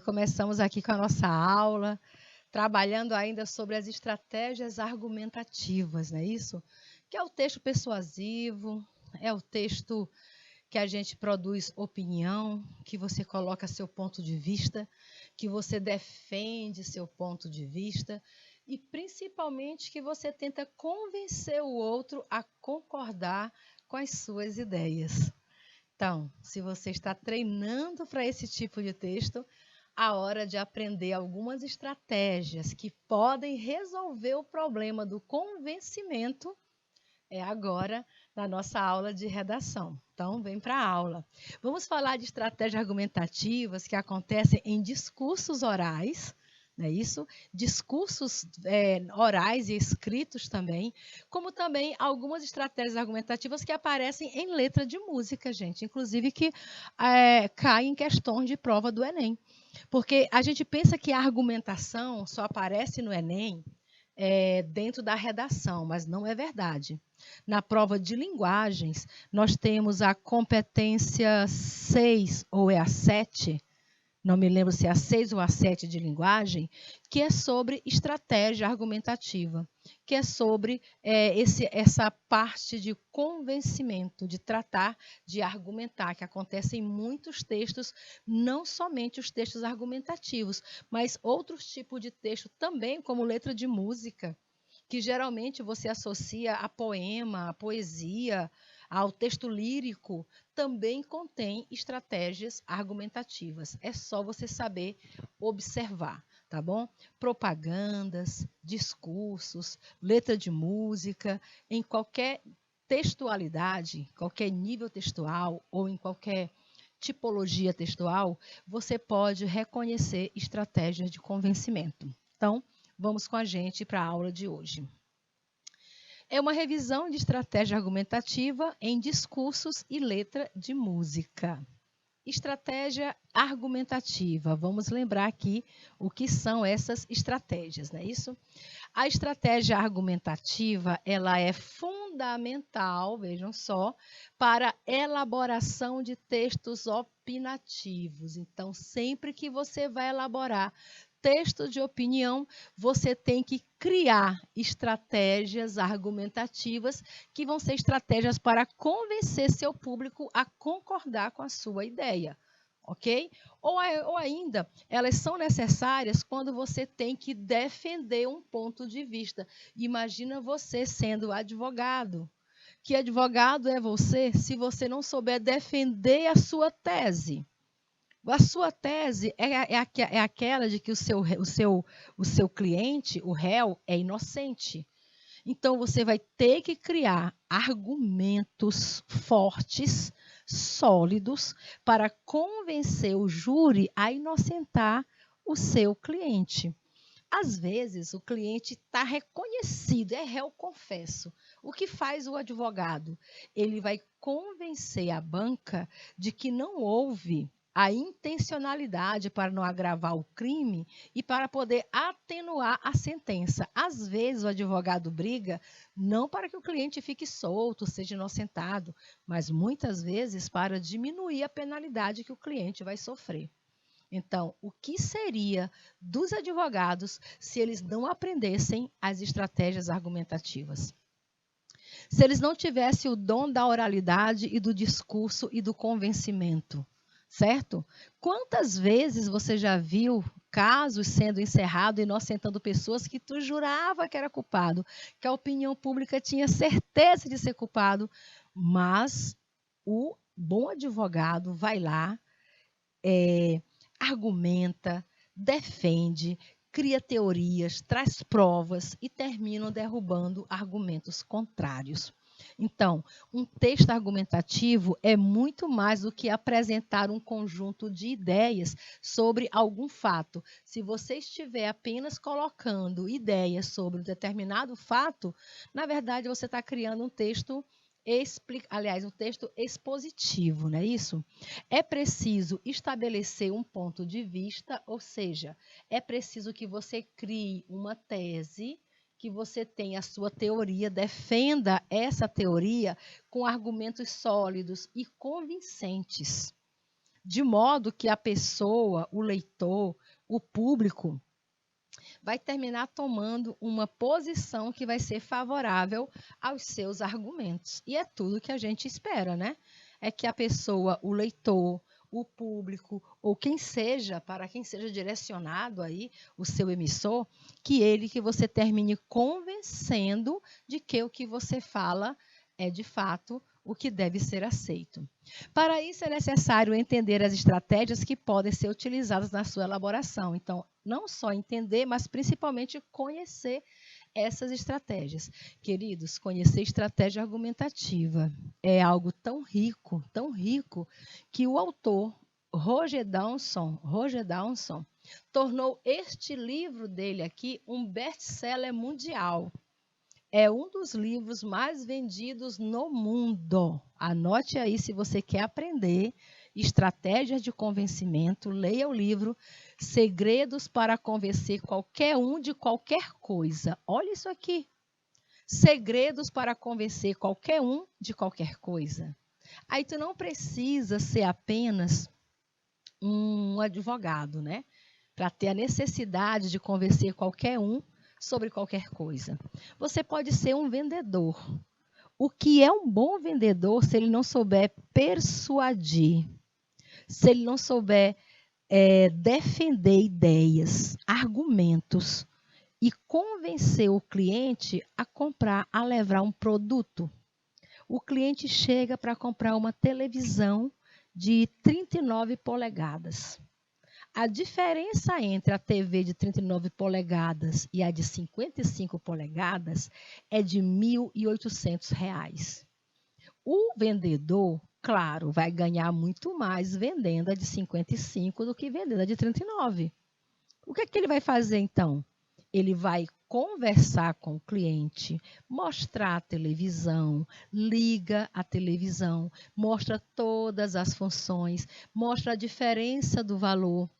Começamos aqui com a nossa aula, trabalhando ainda sobre as estratégias argumentativas, não é isso? Que é o texto persuasivo, é o texto que a gente produz opinião, que você coloca seu ponto de vista, que você defende seu ponto de vista e principalmente que você tenta convencer o outro a concordar com as suas ideias. Então, se você está treinando para esse tipo de texto, a hora de aprender algumas estratégias que podem resolver o problema do convencimento é agora na nossa aula de redação. Então, vem para a aula. Vamos falar de estratégias argumentativas que acontecem em discursos orais, não é isso? Discursos orais e escritos também, como também algumas estratégias argumentativas que aparecem em letra de música, gente, inclusive que caem em questões de prova do Enem. Porque a gente pensa que a argumentação só aparece no Enem dentro da redação, mas não é verdade. Na prova de linguagens, nós temos a competência 6 ou é a 7, não me lembro se é a 6 ou a 7 de linguagem, que é sobre estratégia argumentativa, que é sobre essa parte de convencimento, de tratar, de argumentar, que acontece em muitos textos, não somente os textos argumentativos, mas outros tipos de texto também, como letra de música, que geralmente você associa a poema, a poesia, ao texto lírico, também contém estratégias argumentativas. É só você saber observar, tá bom? Propagandas, discursos, letra de música, em qualquer textualidade, qualquer nível textual ou em qualquer tipologia textual, você pode reconhecer estratégias de convencimento. Então, vamos com a gente para a aula de hoje. É uma revisão de estratégia argumentativa em discursos e letra de música. Estratégia argumentativa. Vamos lembrar aqui o que são essas estratégias, não é isso? A estratégia argumentativa, ela é fundamental, vejam só, para a elaboração de textos opinativos. Então, sempre que você vai elaborar texto de opinião, você tem que criar estratégias argumentativas que vão ser estratégias para convencer seu público a concordar com a sua ideia, ok? Ou ainda, elas são necessárias quando você tem que defender um ponto de vista. Imagina você sendo advogado. Que advogado é você se você não souber defender a sua tese? A sua tese é aquela de que o seu cliente, o réu, é inocente. Então, você vai ter que criar argumentos fortes, sólidos, para convencer o júri a inocentar o seu cliente. Às vezes, o cliente está reconhecido, é réu confesso. O que faz o advogado? Ele vai convencer a banca de que não houve a intencionalidade para não agravar o crime e para poder atenuar a sentença. Às vezes, o advogado briga não para que o cliente fique solto, seja inocentado, mas muitas vezes para diminuir a penalidade que o cliente vai sofrer. Então, o que seria dos advogados se eles não aprendessem as estratégias argumentativas? Se eles não tivessem o dom da oralidade e do discurso e do convencimento, certo? Quantas vezes você já viu casos sendo encerrados, inocentando pessoas que tu jurava que era culpado, que a opinião pública tinha certeza de ser culpado, mas o bom advogado vai lá, argumenta, defende, cria teorias, traz provas e terminam derrubando argumentos contrários. Então, um texto argumentativo é muito mais do que apresentar um conjunto de ideias sobre algum fato. Se você estiver apenas colocando ideias sobre um determinado fato, na verdade você está criando um texto um texto expositivo, não é isso? É preciso estabelecer um ponto de vista, ou seja, é preciso que você crie uma tese, que você tenha a sua teoria, defenda essa teoria com argumentos sólidos e convincentes. de modo que a pessoa, o leitor, o público, vai terminar tomando uma posição que vai ser favorável aos seus argumentos. E é tudo que a gente espera, né? É que a pessoa, o leitor, o público, ou quem seja, para quem seja direcionado aí, o seu emissor, que você termine convencendo de que o que você fala é de fato o que deve ser aceito. Para isso é necessário entender as estratégias que podem ser utilizadas na sua elaboração. Então, não só entender, mas principalmente conhecer essas estratégias. Queridos, conhecer estratégia argumentativa é algo tão rico, que o autor Roger Downson tornou este livro dele aqui um best-seller mundial. É um dos livros mais vendidos no mundo. Anote aí se você quer aprender estratégias de convencimento, leia o livro Segredos para Convencer Qualquer Um de Qualquer Coisa. Olha isso aqui. Segredos para convencer qualquer um de qualquer coisa. Aí tu não precisa ser apenas um advogado, né? Para ter a necessidade de convencer qualquer um sobre qualquer coisa. Você pode ser um vendedor. O que é um bom vendedor se ele não souber persuadir, se ele não souber defender ideias, argumentos e convencer o cliente a comprar, a levar um produto. O cliente chega para comprar uma televisão de 39 polegadas. A diferença entre a TV de 39 polegadas e a de 55 polegadas é de R$ 1.800. O vendedor, claro, vai ganhar muito mais vendendo a de 55 do que vendendo a de 39. O que é que ele vai fazer então? Ele vai conversar com o cliente, mostrar a televisão, liga a televisão, mostra todas as funções, mostra a diferença do valor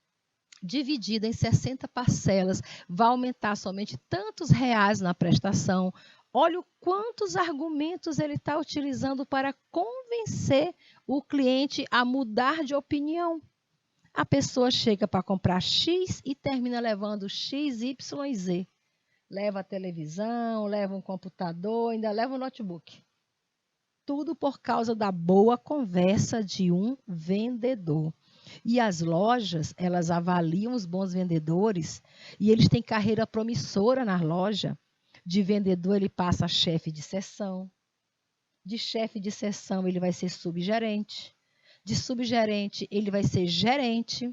dividida em 60 parcelas, vai aumentar somente tantos reais na prestação. Olha o quantos argumentos ele está utilizando para convencer o cliente a mudar de opinião. A pessoa chega para comprar X e termina levando X, Y e Z. Leva a televisão, leva um computador, ainda leva um notebook. Tudo por causa da boa conversa de um vendedor. E as lojas, elas avaliam os bons vendedores e eles têm carreira promissora na loja. De vendedor, ele passa a chefe de seção. De chefe de seção, ele vai ser subgerente. De subgerente, ele vai ser gerente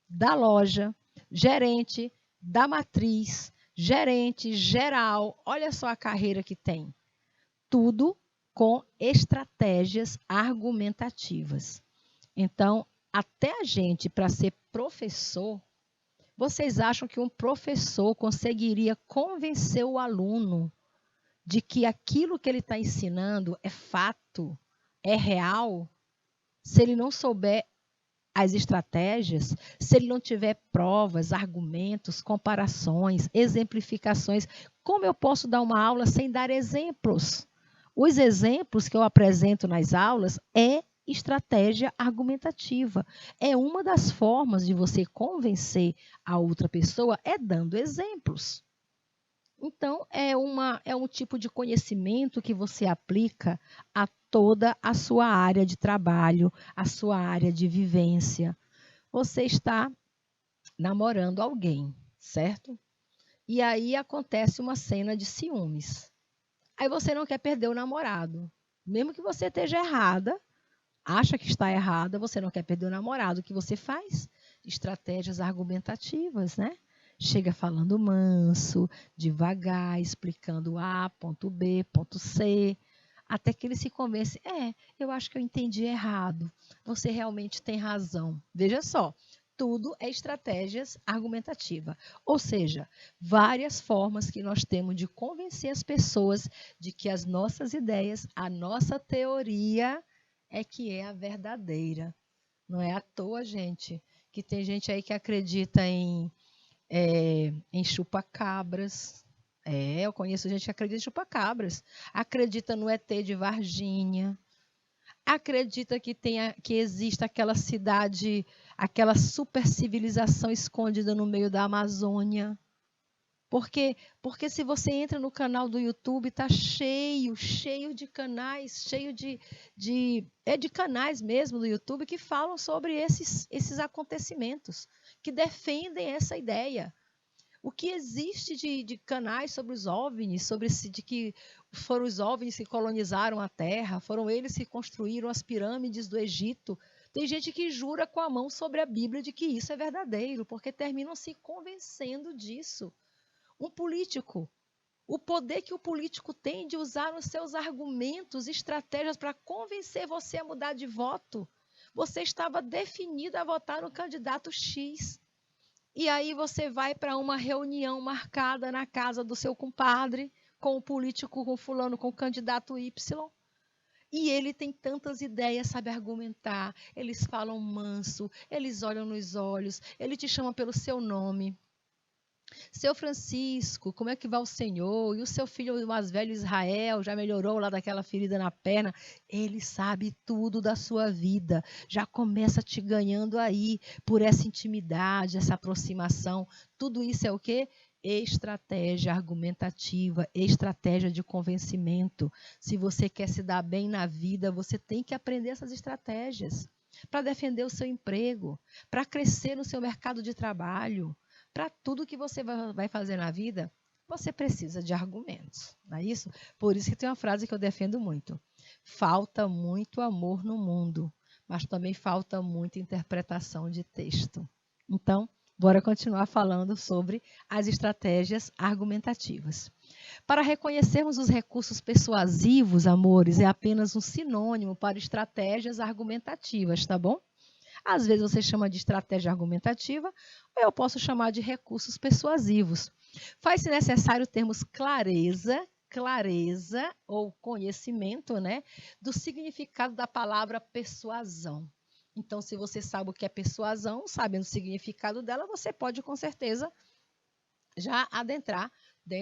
da loja, gerente da matriz, gerente geral. Olha só a carreira que tem. Tudo com estratégias argumentativas. Então, até a gente, para ser professor, vocês acham que um professor conseguiria convencer o aluno de que aquilo que ele está ensinando é fato, é real, se ele não souber as estratégias, se ele não tiver provas, argumentos, comparações, exemplificações? Como eu posso dar uma aula sem dar exemplos? Os exemplos que eu apresento nas aulas é estratégia argumentativa. É uma das formas de você convencer a outra pessoa é dando exemplos. Então, é um tipo de conhecimento que você aplica a toda a sua área de trabalho, a sua área de vivência. Você está namorando alguém, certo? E aí acontece uma cena de ciúmes. Aí você não quer perder o namorado. Mesmo que você esteja errada, acha que está errada, você não quer perder o namorado. O que você faz? Estratégias argumentativas, né? Chega falando manso, devagar, explicando A, ponto B, ponto C, até que ele se convence. Eu acho que eu entendi errado. Você realmente tem razão. Veja só, tudo é estratégias argumentativas. Ou seja, várias formas que nós temos de convencer as pessoas de que as nossas ideias, a nossa teoria é que é a verdadeira. Não é à toa, gente, que tem gente aí que acredita em chupa-cabras. Eu conheço gente que acredita em chupa-cabras. Acredita no ET de Varginha. acredita que existe aquela cidade, aquela super civilização escondida no meio da Amazônia. Porque se você entra no canal do YouTube, está cheio de canais, cheio de canais mesmo do YouTube que falam sobre esses acontecimentos, que defendem essa ideia. O que existe de canais sobre os OVNIs, de que foram os OVNIs que colonizaram a Terra, foram eles que construíram as pirâmides do Egito. Tem gente que jura com a mão sobre a Bíblia de que isso é verdadeiro, porque terminam se convencendo disso. Um político, o poder que o político tem de usar os seus argumentos, estratégias para convencer você a mudar de voto. Você estava definido a votar no candidato X. E aí você vai para uma reunião marcada na casa do seu compadre, com o político, com o fulano, com o candidato Y. E ele tem tantas ideias, sabe argumentar. Eles falam manso, eles olham nos olhos, ele te chama pelo seu nome. Seu Francisco, como é que vai o senhor? E o seu filho mais velho Israel já melhorou lá daquela ferida na perna? Ele sabe tudo da sua vida. Já começa te ganhando aí por essa intimidade, essa aproximação. Tudo isso é o quê? Estratégia argumentativa, estratégia de convencimento. Se você quer se dar bem na vida, você tem que aprender essas estratégias para defender o seu emprego, para crescer no seu mercado de trabalho. Para tudo que você vai fazer na vida, você precisa de argumentos, não é isso? Por isso que tem uma frase que eu defendo muito. Falta muito amor no mundo, mas também falta muita interpretação de texto. Então, bora continuar falando sobre as estratégias argumentativas. Para reconhecermos os recursos persuasivos, amores, é apenas um sinônimo para estratégias argumentativas, tá bom? Às vezes você chama de estratégia argumentativa, ou eu posso chamar de recursos persuasivos. Faz-se necessário termos clareza ou conhecimento, né, do significado da palavra persuasão. Então, se você sabe o que é persuasão, sabendo o significado dela, você pode, com certeza, já adentrar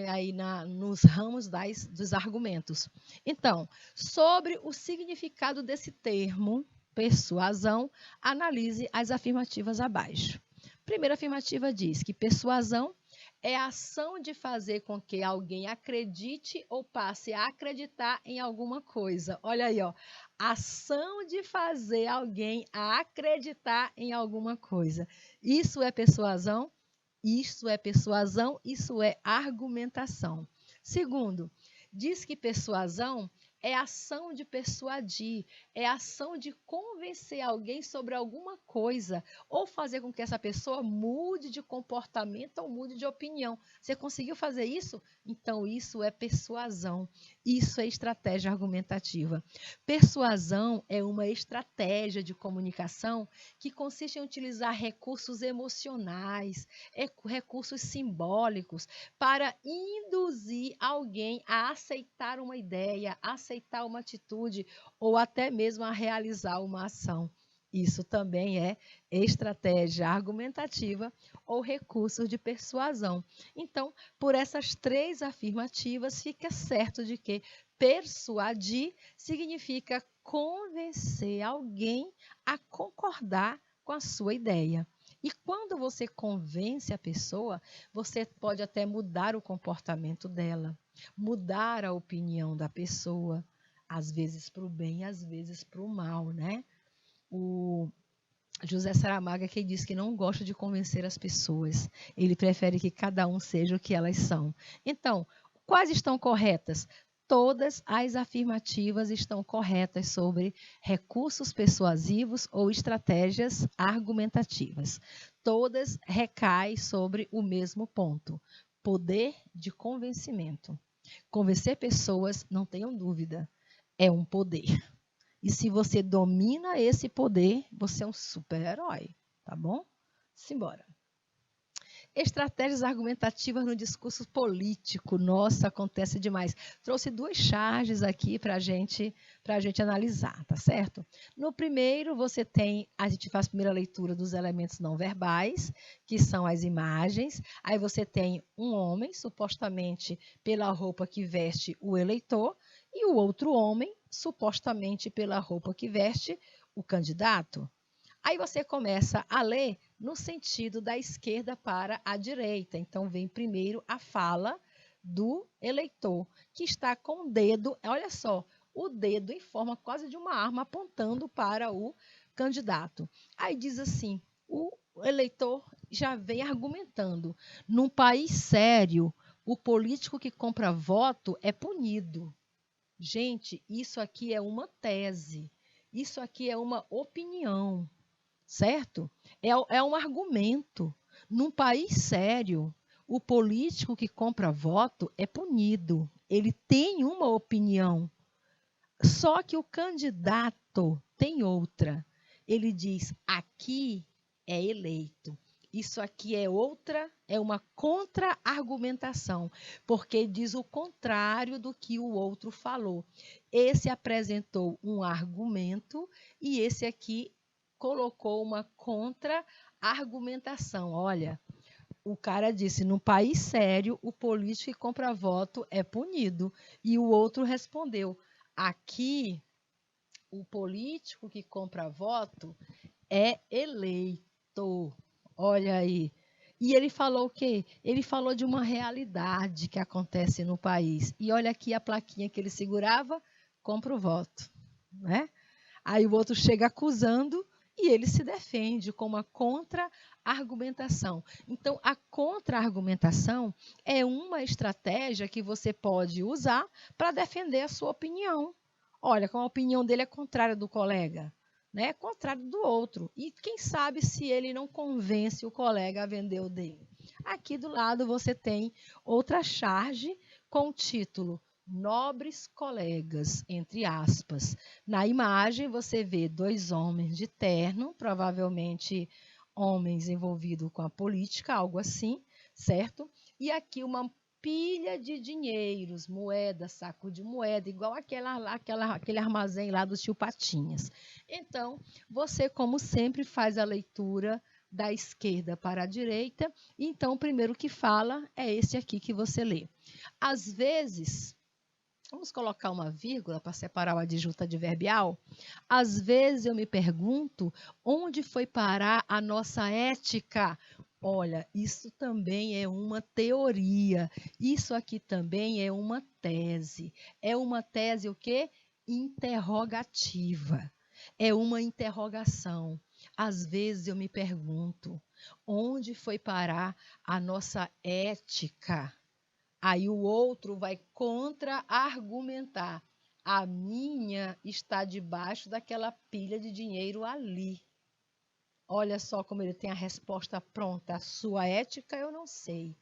aí nos ramos dos argumentos. Então, sobre o significado desse termo, persuasão, analise as afirmativas abaixo. Primeira afirmativa diz que persuasão é a ação de fazer com que alguém acredite ou passe a acreditar em alguma coisa. Olha aí, ó. Ação de fazer alguém a acreditar em alguma coisa. Isso é persuasão? Isso é persuasão, isso é argumentação. Segundo, diz que persuasão é ação de persuadir, é ação de convencer alguém sobre alguma coisa ou fazer com que essa pessoa mude de comportamento ou mude de opinião. Você conseguiu fazer isso? Então, isso é persuasão. Isso é estratégia argumentativa. Persuasão é uma estratégia de comunicação que consiste em utilizar recursos emocionais, recursos simbólicos para induzir alguém a aceitar uma ideia, a aceitar uma atitude ou até mesmo a realizar uma ação. Isso também é estratégia argumentativa ou recurso de persuasão. Então, por essas três afirmativas, fica certo de que persuadir significa convencer alguém a concordar com a sua ideia. E quando você convence a pessoa, você pode até mudar o comportamento dela, mudar a opinião da pessoa, às vezes para o bem, às vezes para o mal, né? O José Saramago que diz que não gosta de convencer as pessoas. Ele prefere que cada um seja o que elas são. Então, quais estão corretas? Todas as afirmativas estão corretas sobre recursos persuasivos ou estratégias argumentativas. Todas recaem sobre o mesmo ponto: poder de convencimento. Convencer pessoas, não tenham dúvida, é um poder. E se você domina esse poder, você é um super-herói, tá bom? Simbora. Estratégias argumentativas no discurso político. Nossa, acontece demais. Trouxe duas charges aqui para a gente analisar, tá certo? No primeiro, a gente faz a primeira leitura dos elementos não verbais, que são as imagens. Aí você tem um homem, supostamente pela roupa que veste o eleitor, e o outro homem, supostamente pela roupa que veste, o candidato. Aí você começa a ler no sentido da esquerda para a direita. Então, vem primeiro a fala do eleitor, que está com o dedo, olha só, o dedo em forma quase de uma arma apontando para o candidato. Aí diz assim: o eleitor já vem argumentando. Num país sério, o político que compra voto é punido. Gente, isso aqui é uma tese, isso aqui é uma opinião, certo? É um argumento. Num país sério, o político que compra voto é punido. Ele tem uma opinião. Só que o candidato tem outra. Ele diz: aqui é eleito. Isso aqui é outra, é uma contra-argumentação, porque diz o contrário do que o outro falou. Esse apresentou um argumento e esse aqui colocou uma contra-argumentação. Olha, o cara disse: no país sério, o político que compra voto é punido. E o outro respondeu: aqui, o político que compra voto é eleito. Olha aí. E ele falou o quê? Ele falou de uma realidade que acontece no país. E olha aqui a plaquinha que ele segurava: compra o voto. Né? Aí o outro chega acusando e ele se defende com uma contra-argumentação. Então, a contra-argumentação é uma estratégia que você pode usar para defender a sua opinião. Olha, como a opinião dele é contrária do colega, né? É contrária do outro. E quem sabe se ele não convence o colega a vender o dele. Aqui do lado você tem outra charge com o título Nobres colegas, entre aspas. Na imagem você vê dois homens de terno, provavelmente homens envolvidos com a política, algo assim, certo? E aqui uma pilha de dinheiros, moeda, saco de moeda, igual aquele armazém lá do tio Patinhas. Então, você, como sempre, faz a leitura da esquerda para a direita, e então o primeiro que fala é esse aqui que você lê. Às vezes, vamos colocar uma vírgula para separar o adjunto adverbial. Às vezes eu me pergunto onde foi parar a nossa ética. Olha, isso também é uma teoria. Isso aqui também é uma tese. É uma tese o quê? Interrogativa. É uma interrogação. Às vezes eu me pergunto onde foi parar a nossa ética. Aí o outro vai contra-argumentar. A minha está debaixo daquela pilha de dinheiro ali. Olha só como ele tem a resposta pronta. A sua ética eu não sei,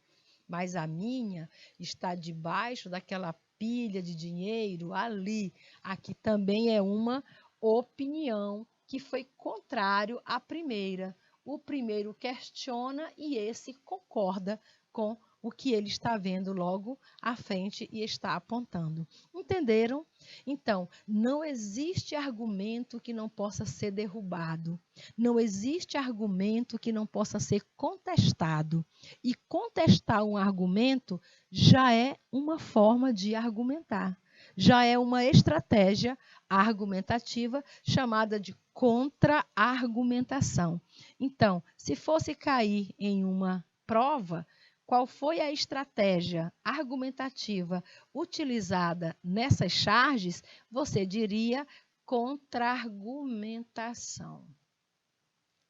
mas a minha está debaixo daquela pilha de dinheiro ali. Aqui também é uma opinião que foi contrário à primeira. O primeiro questiona e esse concorda com o que ele está vendo logo à frente e está apontando. Entenderam? Então, não existe argumento que não possa ser derrubado. Não existe argumento que não possa ser contestado. E contestar um argumento já é uma forma de argumentar. Já é uma estratégia argumentativa chamada de contra-argumentação. Então, se fosse cair em uma prova, qual foi a estratégia argumentativa utilizada nessas charges? Você diria contra-argumentação.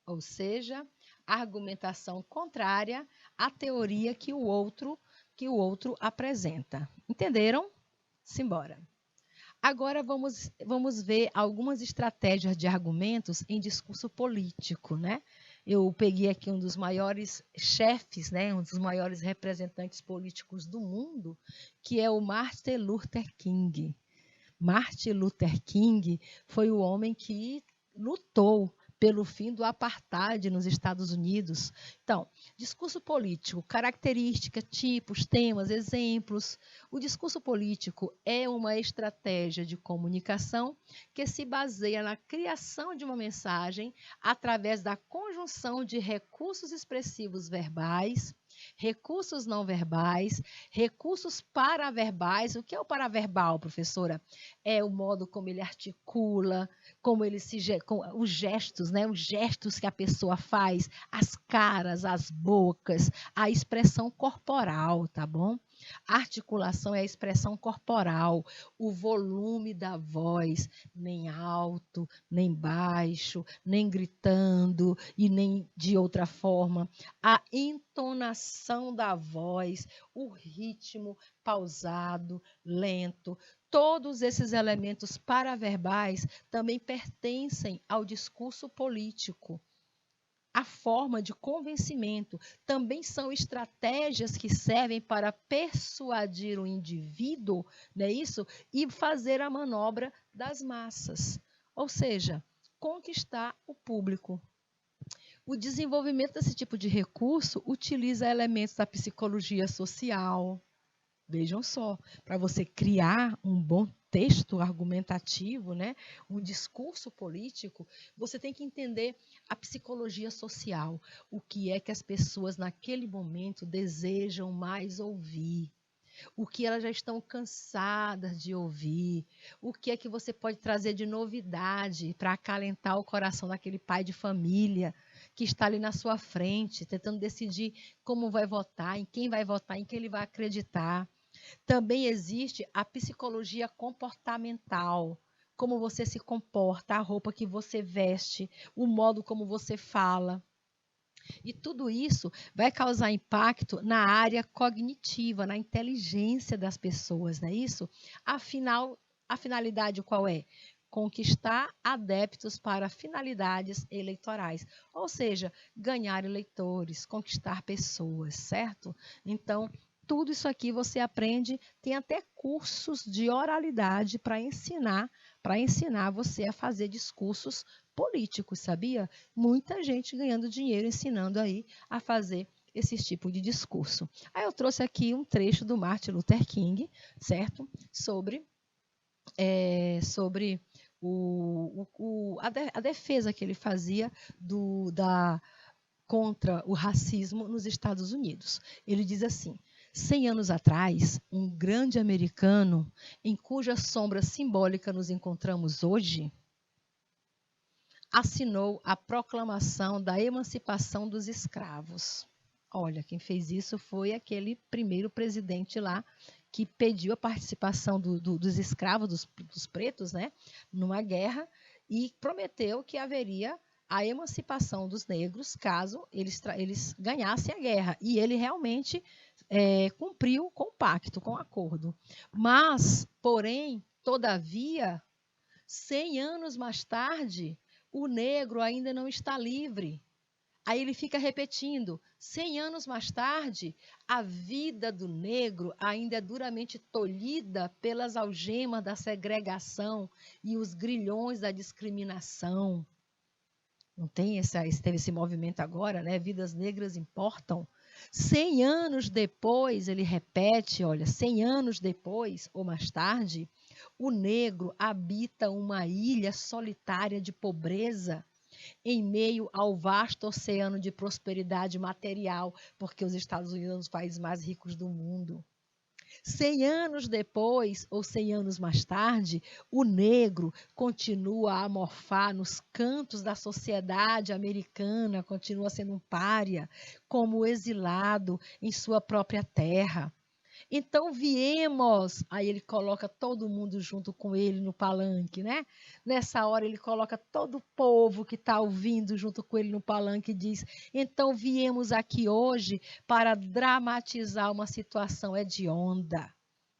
Ou seja, argumentação contrária à teoria que o outro apresenta. Entenderam? Simbora. Agora vamos ver algumas estratégias de argumentos em discurso político, né? Eu peguei aqui um dos maiores chefes, né? Um dos maiores representantes políticos do mundo, que é o Martin Luther King. Martin Luther King foi o homem que lutou pelo fim do apartheid nos Estados Unidos. Então, discurso político, características, tipos, temas, exemplos. O discurso político é uma estratégia de comunicação que se baseia na criação de uma mensagem através da conjunção de recursos expressivos verbais, recursos não verbais, recursos paraverbais. O que é o paraverbal, professora? É o modo como ele articula, como ele com os gestos, né? Os gestos que a pessoa faz, as caras, as bocas, a expressão corporal, tá bom? A articulação é a expressão corporal, o volume da voz, nem alto, nem baixo, nem gritando e nem de outra forma. A entonação da voz, o ritmo pausado, lento. Todos esses elementos paraverbais também pertencem ao discurso político. A forma de convencimento também são estratégias que servem para persuadir o indivíduo, não é isso? E fazer a manobra das massas, ou seja, conquistar o público. O desenvolvimento desse tipo de recurso utiliza elementos da psicologia social. Vejam só, para você criar um bom texto argumentativo, né, um discurso político, você tem que entender a psicologia social, o que é que as pessoas naquele momento desejam mais ouvir, o que elas já estão cansadas de ouvir, o que é que você pode trazer de novidade para acalentar o coração daquele pai de família que está ali na sua frente, tentando decidir como vai votar, em quem ele vai acreditar. Também existe a psicologia comportamental, como você se comporta, a roupa que você veste, o modo como você fala. E tudo isso vai causar impacto na área cognitiva, na inteligência das pessoas, não é isso? Afinal, a finalidade qual é? Conquistar adeptos para finalidades eleitorais, ou seja, ganhar eleitores, conquistar pessoas, certo? Então, tudo isso aqui você aprende, tem até cursos de oralidade para ensinar você a fazer discursos políticos, sabia? Muita gente ganhando dinheiro ensinando aí a fazer esse tipo de discurso. Aí eu trouxe aqui um trecho do Martin Luther King, certo? Sobre a defesa que ele fazia contra o racismo nos Estados Unidos. Ele diz assim: 100 anos atrás, um grande americano, em cuja sombra simbólica nos encontramos hoje, assinou a proclamação da emancipação dos escravos. Olha, quem fez isso foi aquele primeiro presidente lá que pediu a participação dos escravos, dos pretos, né, numa guerra, e prometeu que haveria a emancipação dos negros caso eles ganhassem a guerra. E ele realmente cumpriu com o pacto, com o acordo. Mas, porém, todavia, 100 anos mais tarde, o negro ainda não está livre. Aí ele fica repetindo, 100 anos mais tarde, a vida do negro ainda é duramente tolhida pelas algemas da segregação e os grilhões da discriminação. Não tem teve esse movimento agora, né? Vidas negras importam. 100 anos depois, ele repete, olha, 100 anos depois, ou mais tarde, o negro habita uma ilha solitária de pobreza em meio ao vasto oceano de prosperidade material, porque os Estados Unidos são os países mais ricos do mundo. 100 anos depois, ou 100 anos mais tarde, o negro continua a morfar nos cantos da sociedade americana, continua sendo um pária, como exilado em sua própria terra. Então viemos, aí ele coloca todo mundo junto com ele no palanque, né? Nessa hora ele coloca todo o povo que está ouvindo junto com ele no palanque e diz: então viemos aqui hoje para dramatizar uma situação hedionda.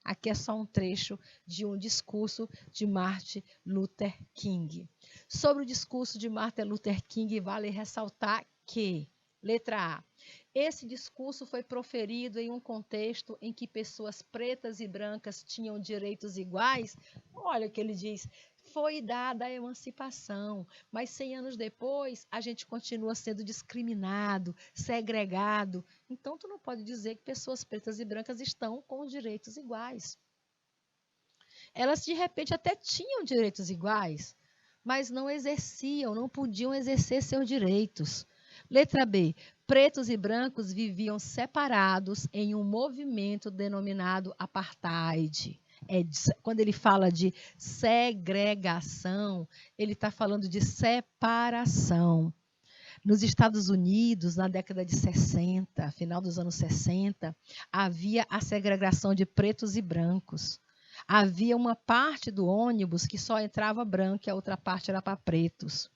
Aqui é só um trecho de um discurso de Martin Luther King. Sobre o discurso de Martin Luther King, vale ressaltar que, letra A, esse discurso foi proferido em um contexto em que pessoas pretas e brancas tinham direitos iguais. Olha o que ele diz: foi dada a emancipação, mas 100 anos depois a gente continua sendo discriminado, segregado. Então, tu não pode dizer que pessoas pretas e brancas estão com direitos iguais. Elas, de repente, até tinham direitos iguais, mas não exerciam, não podiam exercer seus direitos. Letra B. Pretos e brancos viviam separados em um movimento denominado apartheid. Quando ele fala de segregação, ele está falando de separação. Nos Estados Unidos, na década de 60, final dos anos 60, havia a segregação de pretos e brancos. Havia uma parte do ônibus que só entrava branco e a outra parte era para pretos.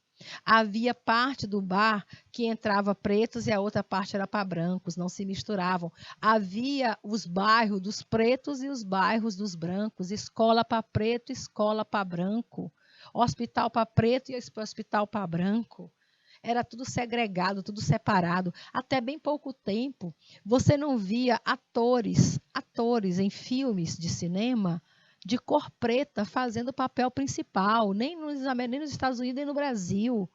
Havia parte do bar que entrava pretos e a outra parte era para brancos, não se misturavam. Havia os bairros dos pretos e os bairros dos brancos, escola para preto, escola para branco, hospital para preto e hospital para branco. Era tudo segregado, tudo separado. Até bem pouco tempo, você não via atores em filmes de cinema de cor preta fazendo o papel principal, nem nos Estados Unidos, nem no Brasil.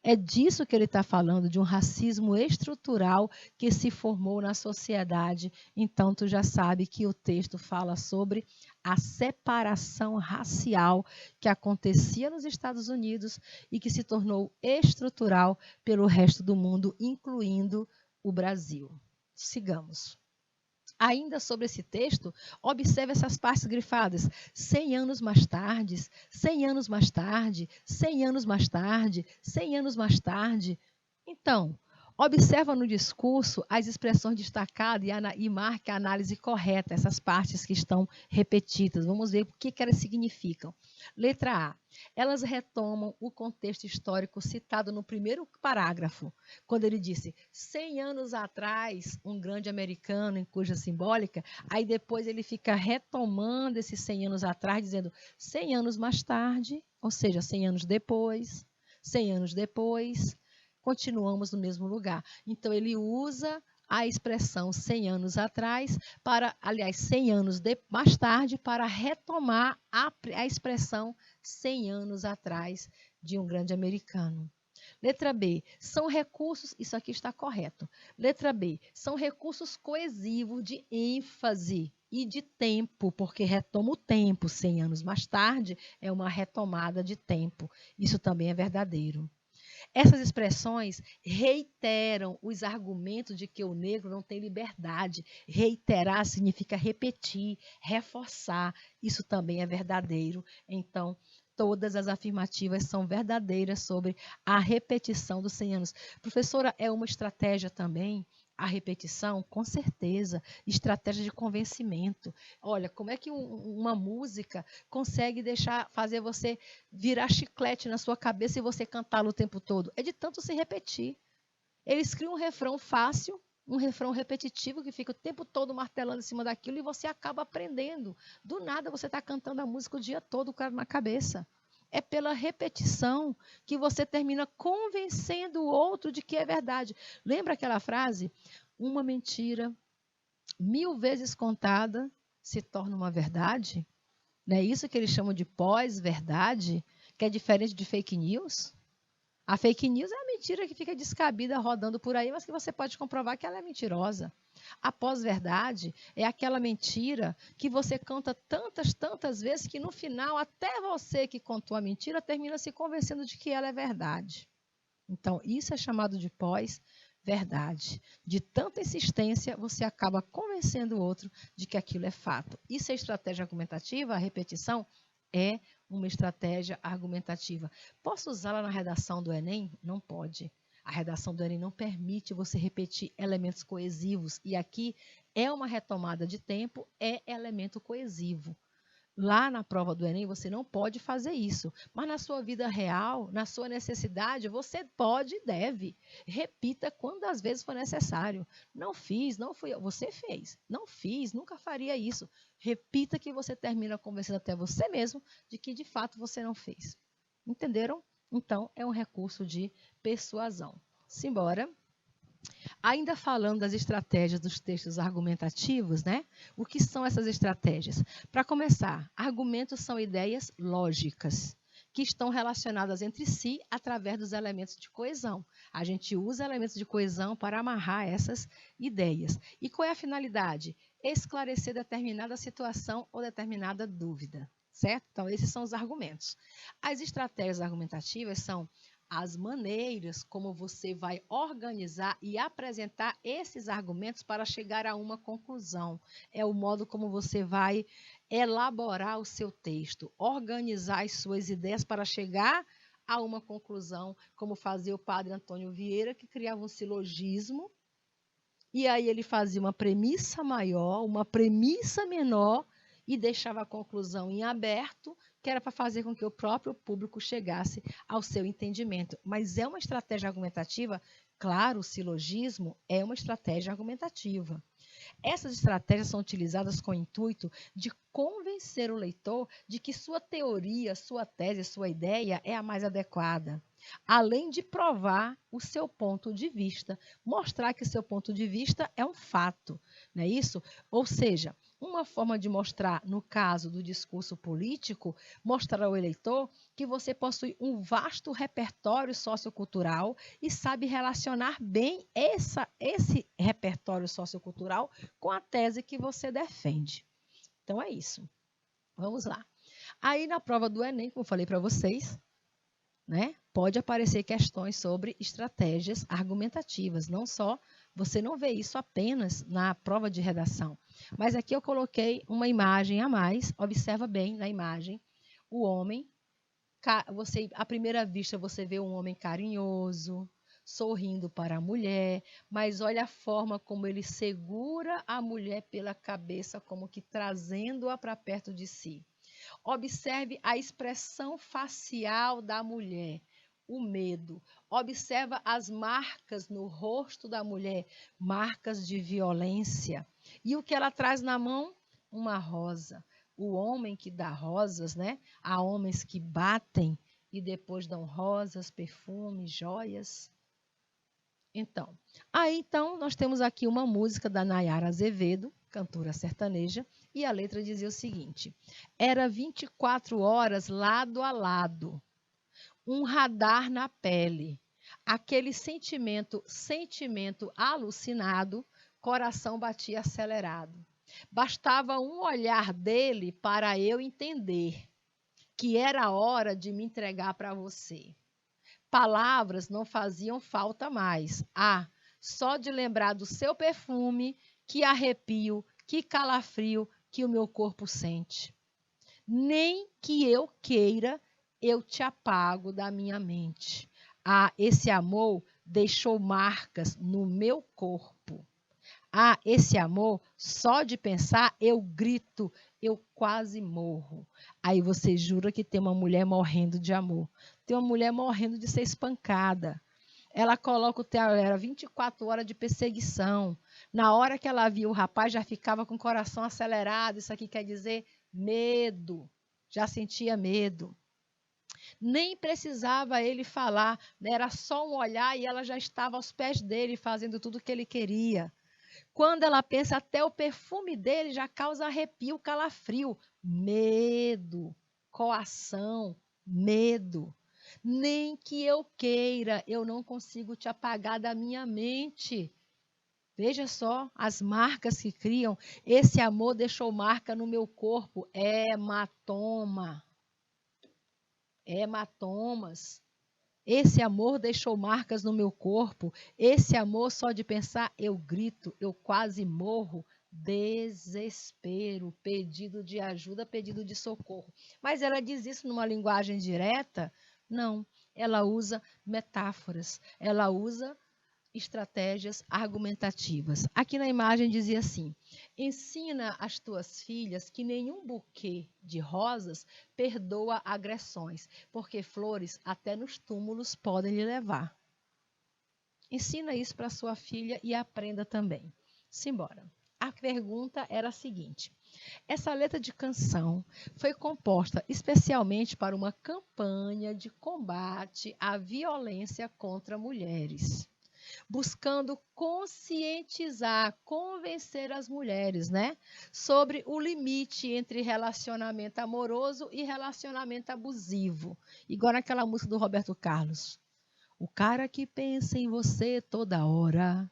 É disso que ele está falando, de um racismo estrutural que se formou na sociedade. Então, tu já sabe que o texto fala sobre a separação racial que acontecia nos Estados Unidos e que se tornou estrutural pelo resto do mundo, incluindo o Brasil. Sigamos. Ainda sobre esse texto, observe essas partes grifadas. 100 anos mais tarde, 100 anos mais tarde, 100 anos mais tarde, 100 anos mais tarde. Então, observa no discurso as expressões destacadas e marque a análise correta, essas partes que estão repetidas. Vamos ver o que elas significam. Letra A. Elas retomam o contexto histórico citado no primeiro parágrafo, quando ele disse 100 anos atrás, um grande americano em cuja simbólica, aí depois ele fica retomando esses 100 anos atrás, dizendo 100 anos mais tarde, ou seja, 100 anos depois, 100 anos depois, continuamos no mesmo lugar. Então, ele usa a expressão 100 anos atrás, aliás, 100 anos mais tarde, para retomar a expressão 100 anos atrás de um grande americano. Letra B, são recursos, isso aqui está correto. Letra B, são recursos coesivos de ênfase e de tempo, porque retoma o tempo. 100 anos mais tarde é uma retomada de tempo. Isso também é verdadeiro. Essas expressões reiteram os argumentos de que o negro não tem liberdade. Reiterar significa repetir, reforçar. Isso também é verdadeiro. Então, todas as afirmativas são verdadeiras sobre a repetição dos 100 anos. Professora, é uma estratégia também? A repetição, com certeza, estratégia de convencimento. Olha, como é que uma música consegue fazer você virar chiclete na sua cabeça e você cantá-lo o tempo todo? É de tanto se repetir. Eles criam um refrão fácil, um refrão repetitivo que fica o tempo todo martelando em cima daquilo e você acaba aprendendo. Do nada você está cantando a música o dia todo, o cara na cabeça. É pela repetição que você termina convencendo o outro de que é verdade. Lembra aquela frase? Uma mentira 1000 vezes contada se torna uma verdade? Não é isso que eles chamam de pós-verdade, que é diferente de fake news? A fake news é a mentira que fica descabida rodando por aí, mas que você pode comprovar que ela é mentirosa. A pós-verdade é aquela mentira que você conta tantas vezes que no final até você que contou a mentira termina se convencendo de que ela é verdade. Então, isso é chamado de pós-verdade. De tanta insistência, você acaba convencendo o outro de que aquilo é fato. Isso é estratégia argumentativa? A repetição é uma estratégia argumentativa. Posso usá-la na redação do Enem? Não pode. A redação do Enem não permite você repetir elementos coesivos. E aqui é uma retomada de tempo, é elemento coesivo. Lá na prova do Enem, você não pode fazer isso. Mas na sua vida real, na sua necessidade, você pode e deve. Repita quantas vezes for necessário. Não fiz, não fui eu. Você fez. Não fiz, nunca faria isso. Repita que você termina convencendo até você mesmo de que, de fato, você não fez. Entenderam? Então, é um recurso de persuasão. Simbora. Ainda falando das estratégias dos textos argumentativos, né? O que são essas estratégias? Para começar, argumentos são ideias lógicas que estão relacionadas entre si através dos elementos de coesão. A gente usa elementos de coesão para amarrar essas ideias. E qual é a finalidade? Esclarecer determinada situação ou determinada dúvida, certo? Então, esses são os argumentos. As estratégias argumentativas são as maneiras como você vai organizar e apresentar esses argumentos para chegar a uma conclusão. É o modo como você vai elaborar o seu texto, organizar as suas ideias para chegar a uma conclusão, como fazia o padre Antônio Vieira, que criava um silogismo, e aí ele fazia uma premissa maior, uma premissa menor, e deixava a conclusão em aberto, que era para fazer com que o próprio público chegasse ao seu entendimento. Mas é uma estratégia argumentativa? Claro, o silogismo é uma estratégia argumentativa. Essas estratégias são utilizadas com o intuito de convencer o leitor de que sua teoria, sua tese, sua ideia é a mais adequada. Além de provar o seu ponto de vista, mostrar que o seu ponto de vista é um fato, não é isso? Ou seja, uma forma de mostrar, no caso do discurso político, mostrar ao eleitor que você possui um vasto repertório sociocultural e sabe relacionar bem esse repertório sociocultural com a tese que você defende. Então é isso. Vamos lá. Aí na prova do Enem, como eu falei para vocês, né, pode aparecer questões sobre estratégias argumentativas, não só, você não vê isso apenas na prova de redação. Mas aqui eu coloquei uma imagem a mais, observa bem na imagem, o homem, à primeira vista você vê um homem carinhoso, sorrindo para a mulher, mas olha a forma como ele segura a mulher pela cabeça, como que trazendo-a para perto de si. Observe a expressão facial da mulher, o medo. Observa as marcas no rosto da mulher, marcas de violência. E o que ela traz na mão? Uma rosa. O homem que dá rosas, né? Há homens que batem e depois dão rosas, perfumes, joias. Então, nós temos aqui uma música da Nayara Azevedo, cantora sertaneja, e a letra dizia o seguinte: era 24 horas lado a lado, um radar na pele, aquele sentimento alucinado, coração batia acelerado. Bastava um olhar dele para eu entender que era hora de me entregar para você. Palavras não faziam falta mais. Só de lembrar do seu perfume, que arrepio, que calafrio que o meu corpo sente. Nem que eu queira, eu te apago da minha mente. Esse amor deixou marcas no meu corpo. Esse amor, só de pensar, eu grito, eu quase morro. Aí você jura que tem uma mulher morrendo de amor. Tem uma mulher morrendo de ser espancada. Ela coloca era 24 horas de perseguição. Na hora que ela viu o rapaz, já ficava com o coração acelerado. Isso aqui quer dizer medo. Já sentia medo. Nem precisava ele falar, né? Era só um olhar e ela já estava aos pés dele, fazendo tudo o que ele queria. Quando ela pensa, até o perfume dele já causa arrepio, calafrio. Medo, coação, medo. Nem que eu queira, eu não consigo te apagar da minha mente. Veja só as marcas que criam. Esse amor deixou marca no meu corpo. Hematoma. Hematomas. Esse amor deixou marcas no meu corpo. Esse amor, só de pensar, eu grito, eu quase morro. Desespero, pedido de ajuda, pedido de socorro. Mas ela diz isso numa linguagem direta? Não. Ela usa metáforas. Ela usa estratégias argumentativas. Aqui na imagem dizia assim: ensina às tuas filhas que nenhum buquê de rosas perdoa agressões, porque flores até nos túmulos podem lhe levar. Ensina isso para sua filha e aprenda também. Simbora. A pergunta era a seguinte: essa letra de canção foi composta especialmente para uma campanha de combate à violência contra mulheres, buscando conscientizar, convencer as mulheres, né, sobre o limite entre relacionamento amoroso e relacionamento abusivo. Igual naquela música do Roberto Carlos. O cara que pensa em você toda hora,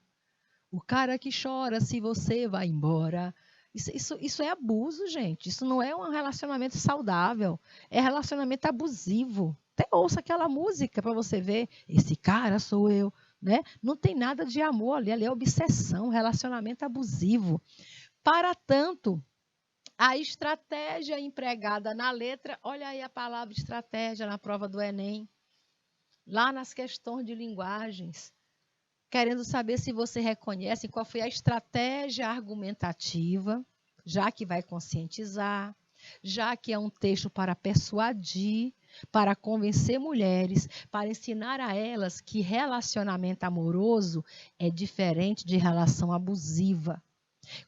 o cara que chora se você vai embora. Isso é abuso, gente. Isso não é um relacionamento saudável, é relacionamento abusivo. Até ouça aquela música para você ver. Esse cara sou eu, né? Não tem nada de amor ali é obsessão, relacionamento abusivo. Para tanto, a estratégia empregada na letra, olha aí a palavra estratégia na prova do Enem, lá nas questões de linguagens, querendo saber se você reconhece qual foi a estratégia argumentativa, já que vai conscientizar, já que é um texto para persuadir, para convencer mulheres, para ensinar a elas que relacionamento amoroso é diferente de relação abusiva.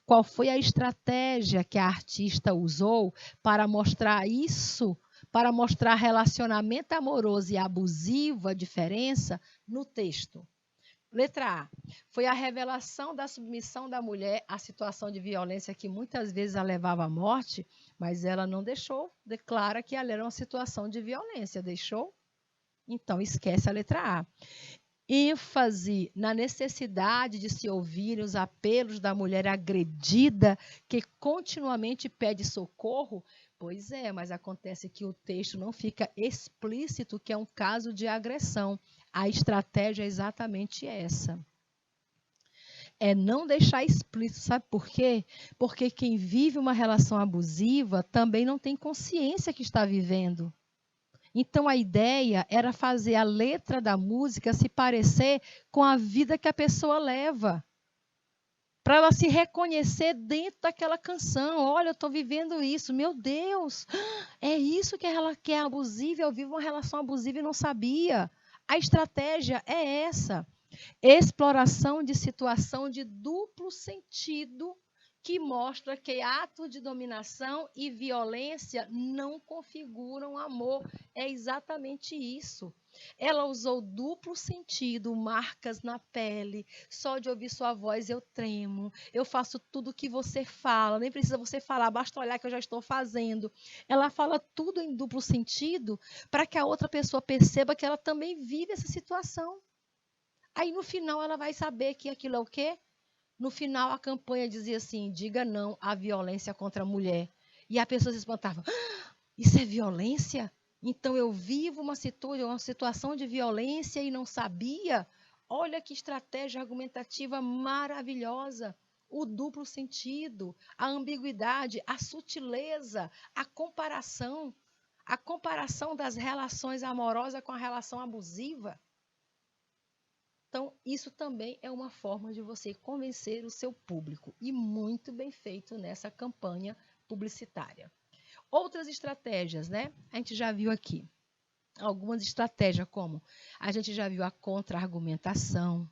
Qual foi a estratégia que a artista usou para mostrar isso, para mostrar relacionamento amoroso e abusivo, a diferença, no texto? Letra A. Foi a revelação da submissão da mulher à situação de violência que muitas vezes a levava à morte, mas ela não deixou, declara que ela era uma situação de violência. Deixou? Então, esquece a letra A. ênfase na necessidade de se ouvir os apelos da mulher agredida que continuamente pede socorro? Pois é, mas acontece que o texto não fica explícito que é um caso de agressão. A estratégia é exatamente essa. É não deixar explícito, sabe por quê? Porque quem vive uma relação abusiva também não tem consciência que está vivendo. Então, a ideia era fazer a letra da música se parecer com a vida que a pessoa leva. Para ela se reconhecer dentro daquela canção. Olha, eu estou vivendo isso. Meu Deus, é isso que ela quer abusiva. Eu vivo uma relação abusiva e não sabia. A estratégia é essa. Exploração de situação de duplo sentido que mostra que atos de dominação e violência não configuram amor. É exatamente isso. Ela usou duplo sentido, marcas na pele. Só de ouvir sua voz eu tremo. Eu faço tudo o que você fala. Nem precisa você falar, basta olhar que eu já estou fazendo. Ela fala tudo em duplo sentido para que a outra pessoa perceba que ela também vive essa situação. Aí no final ela vai saber que aquilo é o quê? No final, a campanha dizia assim: diga não à violência contra a mulher. E a pessoa se espantava: isso é violência? Então eu vivo uma situação de violência e não sabia? Olha que estratégia argumentativa maravilhosa. O duplo sentido, a ambiguidade, a sutileza, a comparação das relações amorosas com a relação abusiva. Então, isso também é uma forma de você convencer o seu público e muito bem feito nessa campanha publicitária. Outras estratégias, né? A gente já viu aqui algumas estratégias, como a gente já viu a contra-argumentação,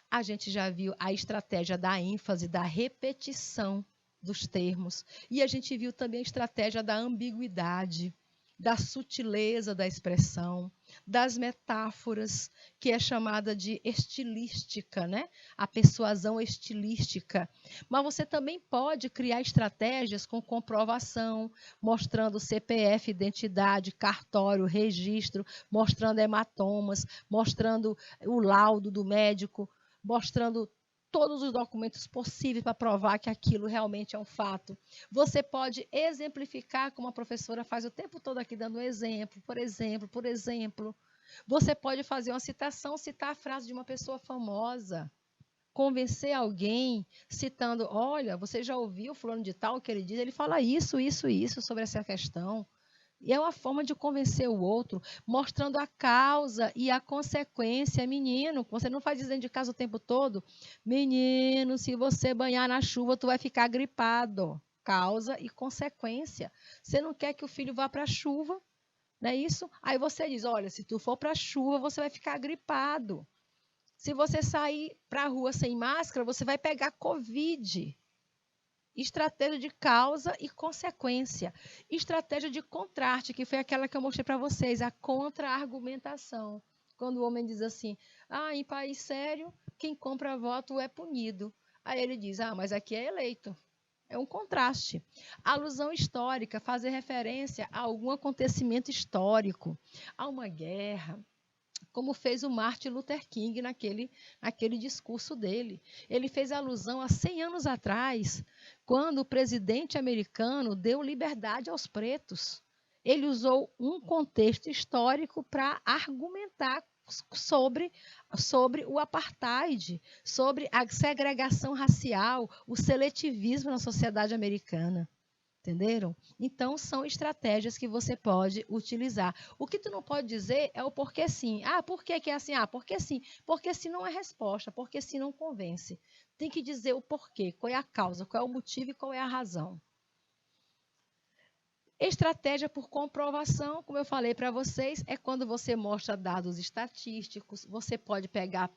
a gente já viu a estratégia da ênfase, da repetição dos termos, e a gente viu também a estratégia da ambiguidade, da sutileza da expressão, das metáforas, que é chamada de estilística, né? A persuasão estilística. Mas você também pode criar estratégias com comprovação, mostrando CPF, identidade, cartório, registro, mostrando hematomas, mostrando o laudo do médico, mostrando todos os documentos possíveis para provar que aquilo realmente é um fato. Você pode exemplificar, como a professora faz o tempo todo aqui, dando um exemplo, por exemplo. Você pode fazer uma citação, citar a frase de uma pessoa famosa, convencer alguém citando: olha, você já ouviu fulano de tal que ele diz? Ele fala isso sobre essa questão. E é uma forma de convencer o outro, mostrando a causa e a consequência. Menino, você não faz isso dentro de casa o tempo todo? Menino, se você banhar na chuva, tu vai ficar gripado. Causa e consequência. Você não quer que o filho vá para a chuva, não é isso? Aí você diz: olha, se tu for para a chuva, você vai ficar gripado. Se você sair para a rua sem máscara, você vai pegar Covid. Estratégia de causa e consequência. Estratégia de contraste, que foi aquela que eu mostrei para vocês, a contra-argumentação. Quando o homem diz assim: em país sério, quem compra voto é punido. Aí ele diz: mas aqui é eleito. É um contraste. Alusão histórica, fazer referência a algum acontecimento histórico, a uma guerra, como fez o Martin Luther King naquele discurso dele. Ele fez alusão a 100 anos atrás, quando o presidente americano deu liberdade aos pretos. Ele usou um contexto histórico para argumentar sobre o apartheid, sobre a segregação racial, o seletivismo na sociedade americana. Entenderam? Então, são estratégias que você pode utilizar. O que tu não pode dizer é o porquê sim. Ah, por que é assim? Ah, porque sim. Porque sim não é resposta, porque sim não convence. Tem que dizer o porquê, qual é a causa, qual é o motivo e qual é a razão. Estratégia por comprovação, como eu falei para vocês, é quando você mostra dados estatísticos, você pode pegar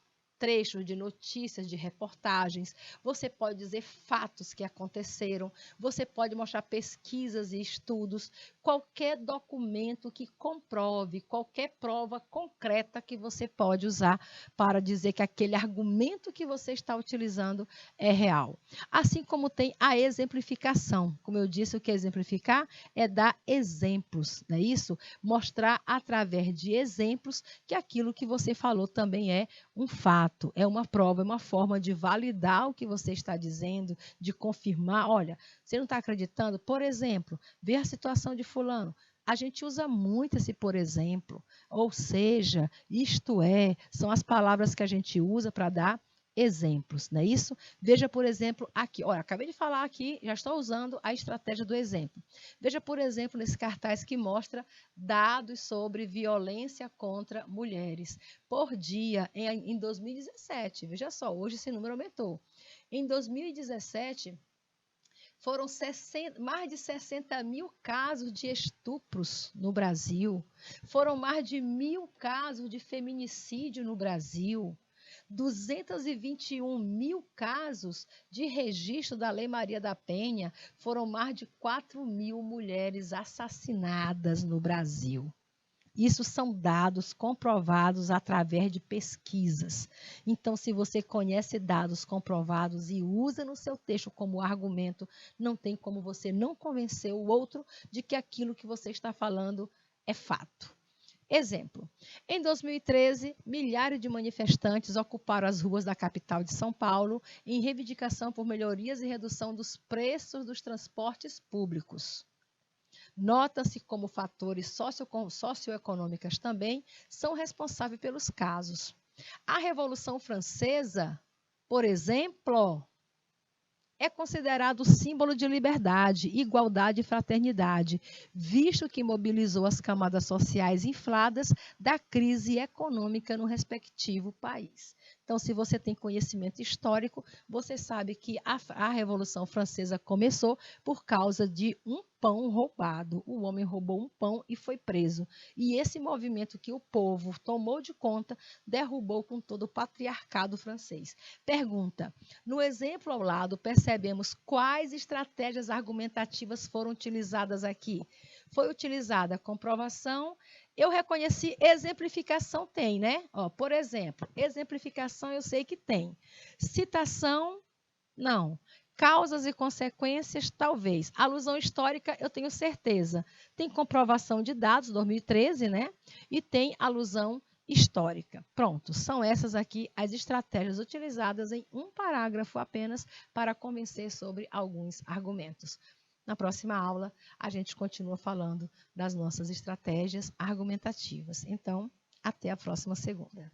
trechos de notícias, de reportagens, você pode dizer fatos que aconteceram, você pode mostrar pesquisas e estudos, qualquer documento que comprove, qualquer prova concreta que você pode usar para dizer que aquele argumento que você está utilizando é real. Assim como tem a exemplificação. Como eu disse, o que é exemplificar? É dar exemplos, não é isso? Mostrar através de exemplos que aquilo que você falou também é um fato, é uma prova, é uma forma de validar o que você está dizendo, de confirmar. Olha, você não está acreditando? Por exemplo, ver a situação de fulano. A gente usa muito esse por exemplo, ou seja, isto é, são as palavras que a gente usa para dar exemplos, não é isso? Veja, por exemplo, aqui. Olha, acabei de falar aqui, já estou usando a estratégia do exemplo. Veja, por exemplo, nesse cartaz que mostra dados sobre violência contra mulheres por dia em 2017. Veja só, hoje esse número aumentou. Em 2017, foram mais de 60 mil casos de estupros no Brasil. Foram mais de 1.000 casos de feminicídio no Brasil. 221 mil casos de registro da Lei Maria da Penha, foram mais de 4 mil mulheres assassinadas no Brasil. Isso são dados comprovados através de pesquisas. Então, se você conhece dados comprovados e usa no seu texto como argumento, não tem como você não convencer o outro de que aquilo que você está falando é fato. Exemplo, em 2013, milhares de manifestantes ocuparam as ruas da capital de São Paulo em reivindicação por melhorias e redução dos preços dos transportes públicos. Nota-se como fatores socioeconômicos também são responsáveis pelos casos. A Revolução Francesa, por exemplo, é considerado símbolo de liberdade, igualdade e fraternidade, visto que mobilizou as camadas sociais infladas da crise econômica no respectivo país. Então, se você tem conhecimento histórico, você sabe que a Revolução Francesa começou por causa de um pão roubado. O homem roubou um pão e foi preso. E esse movimento que o povo tomou de conta derrubou com todo o patriarcado francês. Pergunta: no exemplo ao lado, percebemos quais estratégias argumentativas foram utilizadas aqui. Foi utilizada a comprovação. Eu reconheci exemplificação tem, né? Ó, por exemplo, exemplificação eu sei que tem. Citação, não. Causas e consequências, talvez. Alusão histórica, eu tenho certeza. Tem comprovação de dados, 2013, né? E tem alusão histórica. Pronto, são essas aqui as estratégias utilizadas em um parágrafo apenas para convencer sobre alguns argumentos. Na próxima aula, a gente continua falando das nossas estratégias argumentativas. Então, até a próxima segunda.